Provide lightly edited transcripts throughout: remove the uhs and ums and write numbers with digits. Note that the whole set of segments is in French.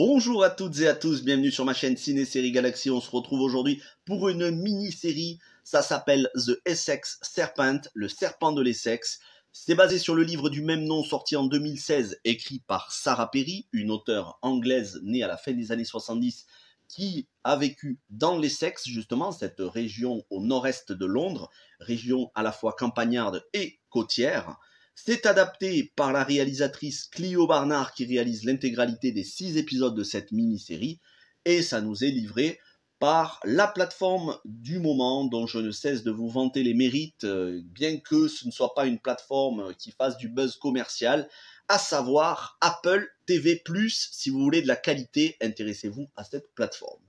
Bonjour à toutes et à tous, bienvenue sur ma chaîne Ciné Série Galaxy. On se retrouve aujourd'hui pour une mini-série. Ça s'appelle The Essex Serpent, le serpent de l'Essex. C'est basé sur le livre du même nom sorti en 2016, écrit par Sarah Perry, une auteure anglaise née à la fin des années 70 qui a vécu dans l'Essex, justement, cette région au nord-est de Londres, région à la fois campagnarde et côtière. C'est adapté par la réalisatrice Clio Barnard qui réalise l'intégralité des 6 épisodes de cette mini-série et ça nous est livré par la plateforme du moment dont je ne cesse de vous vanter les mérites, bien que ce ne soit pas une plateforme qui fasse du buzz commercial, à savoir Apple TV+. Si vous voulez de la qualité, intéressez-vous à cette plateforme.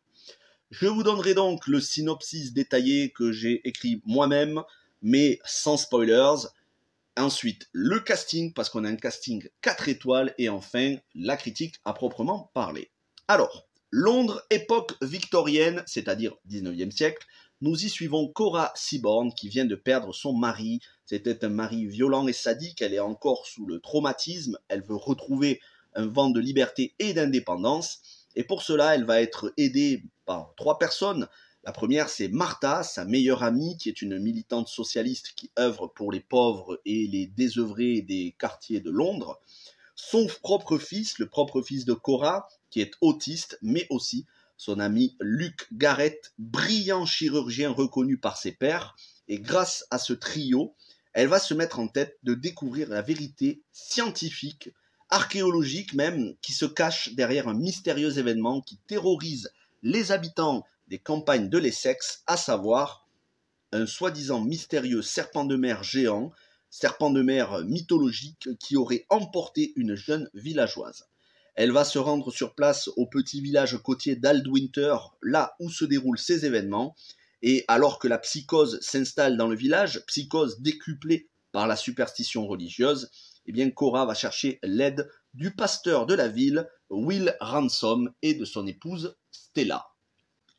Je vous donnerai donc le synopsis détaillé que j'ai écrit moi-même, mais sans spoilers. Ensuite, le casting, parce qu'on a un casting 4 étoiles, et enfin, la critique à proprement parler. Alors, Londres, époque victorienne, c'est-à-dire 19e siècle, nous y suivons Cora Seaborn qui vient de perdre son mari. C'était un mari violent et sadique, elle est encore sous le traumatisme, elle veut retrouver un vent de liberté et d'indépendance, et pour cela, elle va être aidée par 3 personnes. La première, c'est Martha, sa meilleure amie, qui est une militante socialiste qui œuvre pour les pauvres et les désœuvrés des quartiers de Londres. Son propre fils, le propre fils de Cora, qui est autiste, mais aussi son ami Luke Garrett, brillant chirurgien reconnu par ses pairs. Et grâce à ce trio, elle va se mettre en tête de découvrir la vérité scientifique, archéologique même, qui se cache derrière un mystérieux événement qui terrorise les habitants des campagnes de l'Essex, à savoir un soi-disant mystérieux serpent de mer géant, serpent de mer mythologique qui aurait emporté une jeune villageoise. Elle va se rendre sur place au petit village côtier d'Aldwinter, là où se déroulent ces événements, et alors que la psychose s'installe dans le village, psychose décuplée par la superstition religieuse, eh bien Cora va chercher l'aide du pasteur de la ville, Will Ransom, et de son épouse Stella.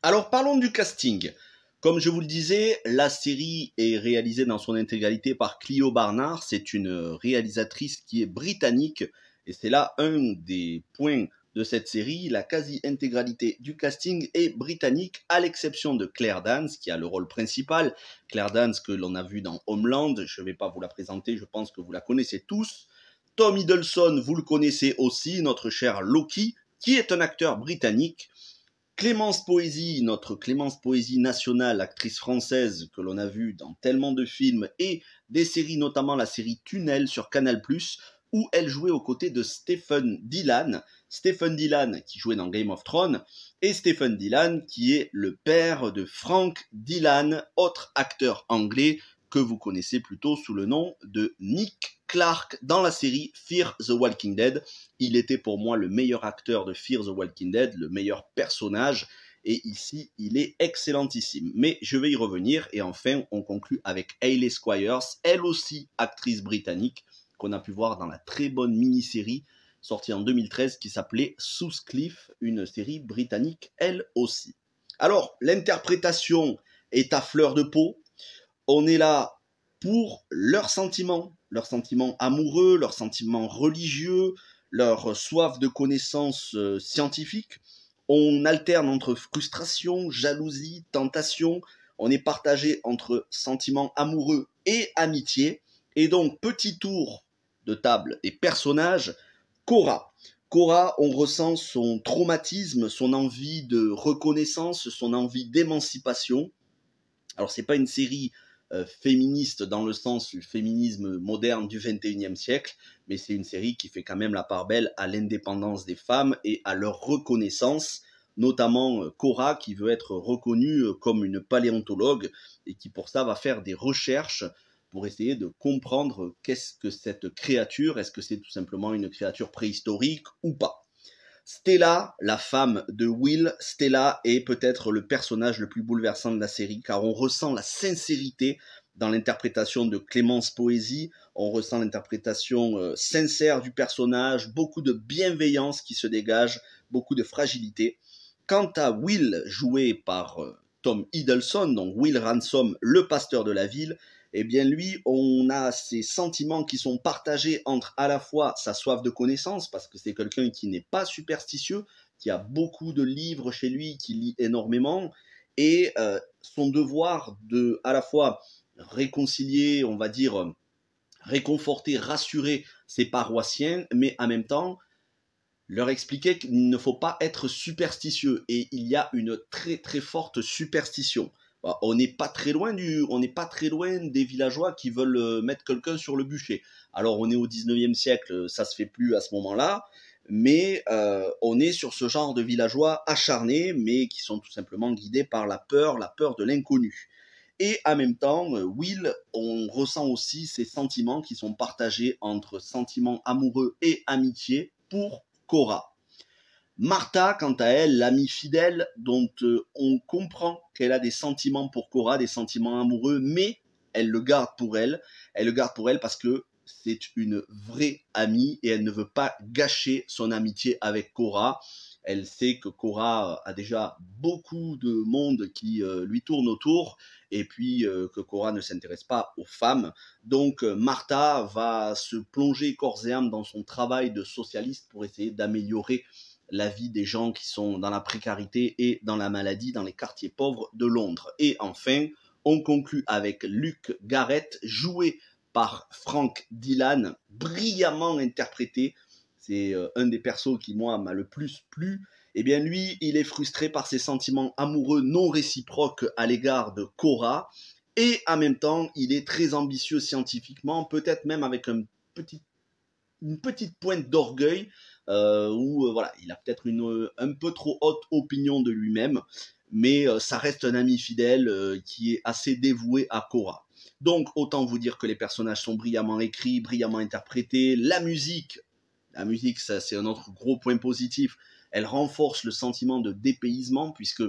Alors parlons du casting. Comme je vous le disais, la série est réalisée dans son intégralité par Clio Barnard. C'est une réalisatrice qui est britannique et c'est là un des points de cette série. La quasi-intégralité du casting est britannique à l'exception de Claire Danes qui a le rôle principal. Claire Danes que l'on a vu dans Homeland, je ne vais pas vous la présenter, je pense que vous la connaissez tous. Tom Hiddleston, vous le connaissez aussi, notre cher Loki, qui est un acteur britannique. Clémence Poésy, notre Clémence Poésy nationale, actrice française que l'on a vue dans tellement de films et des séries, notamment la série Tunnel sur Canal+, où elle jouait aux côtés de Stephen Dillane. Stephen Dillane qui jouait dans Game of Thrones et Stephen Dillane qui est le père de Frank Dillane, autre acteur anglais que vous connaissez plutôt sous le nom de Nick Clark dans la série Fear the Walking Dead. Il était pour moi le meilleur acteur de Fear the Walking Dead, le meilleur personnage, et ici il est excellentissime. Mais je vais y revenir, et enfin on conclut avec Hayley Squires, elle aussi actrice britannique, qu'on a pu voir dans la très bonne mini-série sortie en 2013 qui s'appelait Sous Cliff, une série britannique elle aussi. Alors l'interprétation est à fleur de peau. On est là pour leurs sentiments amoureux, leurs sentiments religieux, leur soif de connaissances scientifiques. On alterne entre frustration, jalousie, tentation. On est partagé entre sentiments amoureux et amitié. Et donc, petit tour de table des personnages. Cora. Cora, on ressent son traumatisme, son envie de reconnaissance, son envie d'émancipation. Alors, c'est pas une série féministe dans le sens du féminisme moderne du 21e siècle, mais c'est une série qui fait quand même la part belle à l'indépendance des femmes et à leur reconnaissance, notamment Cora qui veut être reconnue comme une paléontologue et qui pour ça va faire des recherches pour essayer de comprendre qu'est-ce que cette créature, est-ce que c'est tout simplement une créature préhistorique ou pas. Stella, la femme de Will, Stella est peut-être le personnage le plus bouleversant de la série car on ressent la sincérité dans l'interprétation de Clémence Poésy, on ressent l'interprétation sincère du personnage, beaucoup de bienveillance qui se dégage, beaucoup de fragilité. Quant à Will, joué par Tom Hiddleston, donc Will Ransom, le pasteur de la ville, eh bien lui, on a ces sentiments qui sont partagés entre à la fois sa soif de connaissance, parce que c'est quelqu'un qui n'est pas superstitieux, qui a beaucoup de livres chez lui, qui lit énormément, et son devoir de à la fois réconcilier, on va dire, réconforter, rassurer ses paroissiens, mais en même temps leur expliquer qu'il ne faut pas être superstitieux, et il y a une très très forte superstition. On n'est pas très loin des villageois qui veulent mettre quelqu'un sur le bûcher. Alors on est au 19e siècle, ça se fait plus à ce moment-là, mais on est sur ce genre de villageois acharnés, mais qui sont tout simplement guidés par la peur de l'inconnu. Et en même temps, Will, on ressent aussi ces sentiments qui sont partagés entre sentiments amoureux et amitié pour Cora. Martha, quant à elle, l'amie fidèle, dont on comprend qu'elle a des sentiments pour Cora, des sentiments amoureux, mais elle le garde pour elle. Elle le garde pour elle parce que c'est une vraie amie et elle ne veut pas gâcher son amitié avec Cora. Elle sait que Cora a déjà beaucoup de monde qui lui tourne autour, et puis que Cora ne s'intéresse pas aux femmes. Donc Martha va se plonger corps et âme dans son travail de socialiste pour essayer d'améliorer la vie des gens qui sont dans la précarité et dans la maladie dans les quartiers pauvres de Londres. Et enfin, on conclut avec Luke Garrett, joué par Frank Dillon, brillamment interprété. C'est un des persos qui, moi, m'a le plus plu. Eh bien, lui, il est frustré par ses sentiments amoureux non réciproques à l'égard de Cora. Et en même temps, il est très ambitieux scientifiquement, peut-être même avec une petite pointe d'orgueil, où voilà, il a peut-être un peu trop haute opinion de lui-même, mais ça reste un ami fidèle qui est assez dévoué à Cora. Donc, autant vous dire que les personnages sont brillamment écrits, brillamment interprétés. La musique, ça c'est un autre gros point positif. Elle renforce le sentiment de dépaysement, puisque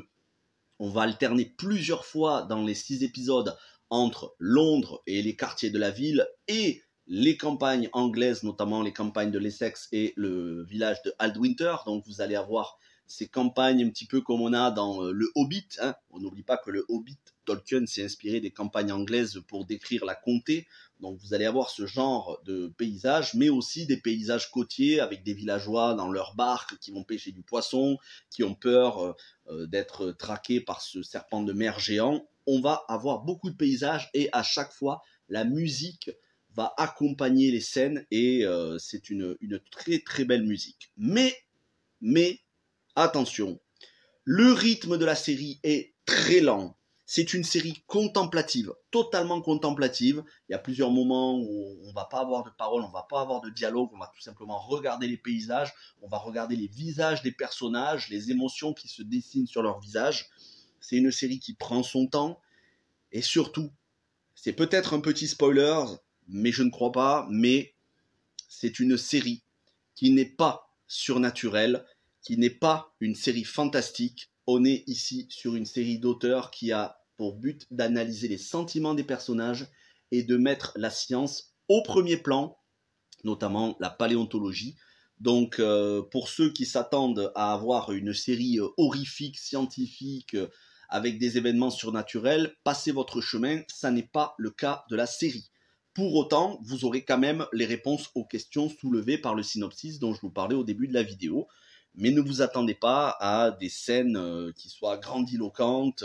on va alterner plusieurs fois dans les 6 épisodes entre Londres et les quartiers de la ville et les campagnes anglaises, notamment les campagnes de l'Essex et le village de Aldwinter. Donc vous allez avoir ces campagnes un petit peu comme on a dans le Hobbit. Hein. On n'oublie pas que le Hobbit, Tolkien s'est inspiré des campagnes anglaises pour décrire la comté. Donc vous allez avoir ce genre de paysages, mais aussi des paysages côtiers avec des villageois dans leurs barques qui vont pêcher du poisson, qui ont peur d'être traqués par ce serpent de mer géant. On va avoir beaucoup de paysages et à chaque fois, la musique va accompagner les scènes et c'est une très très belle musique. Mais, attention, le rythme de la série est très lent. C'est une série contemplative, totalement contemplative. Il y a plusieurs moments où on ne va pas avoir de parole, on ne va pas avoir de dialogue, on va tout simplement regarder les paysages, on va regarder les visages des personnages, les émotions qui se dessinent sur leurs visages. C'est une série qui prend son temps et surtout, c'est peut-être un petit spoiler, mais je ne crois pas, mais c'est une série qui n'est pas surnaturelle, qui n'est pas une série fantastique. On est ici sur une série d'auteurs qui a pour but d'analyser les sentiments des personnages et de mettre la science au premier plan, notamment la paléontologie. Donc pour ceux qui s'attendent à avoir une série horrifique, scientifique, avec des événements surnaturels, passez votre chemin, ça n'est pas le cas de la série. Pour autant, vous aurez quand même les réponses aux questions soulevées par le synopsis dont je vous parlais au début de la vidéo. Mais ne vous attendez pas à des scènes qui soient grandiloquentes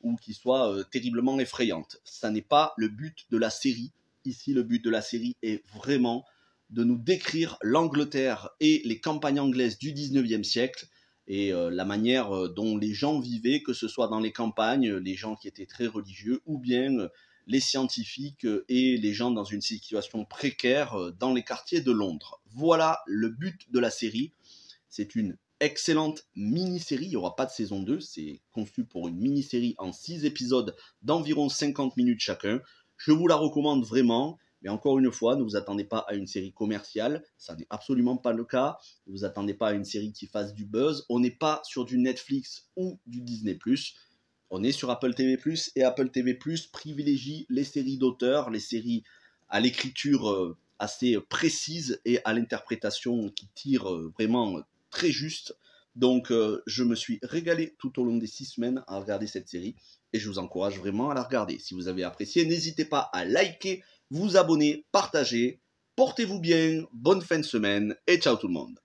ou qui soient terriblement effrayantes. Ça n'est pas le but de la série. Ici, le but de la série est vraiment de nous décrire l'Angleterre et les campagnes anglaises du 19e siècle et la manière dont les gens vivaient, que ce soit dans les campagnes, les gens qui étaient très religieux, ou bien les scientifiques et les gens dans une situation précaire dans les quartiers de Londres. Voilà le but de la série. C'est une excellente mini-série, il n'y aura pas de saison 2, c'est conçu pour une mini-série en 6 épisodes d'environ 50 minutes chacun. Je vous la recommande vraiment, mais encore une fois, ne vous attendez pas à une série commerciale, ça n'est absolument pas le cas. Ne vous attendez pas à une série qui fasse du buzz, on n'est pas sur du Netflix ou du Disney+. On est sur Apple TV+, et Apple TV+, privilégie les séries d'auteurs, les séries à l'écriture assez précise et à l'interprétation qui tire vraiment très juste. Donc je me suis régalé tout au long des 6 semaines à regarder cette série et je vous encourage vraiment à la regarder. Si vous avez apprécié, n'hésitez pas à liker, vous abonner, partager. Portez-vous bien, bonne fin de semaine et ciao tout le monde.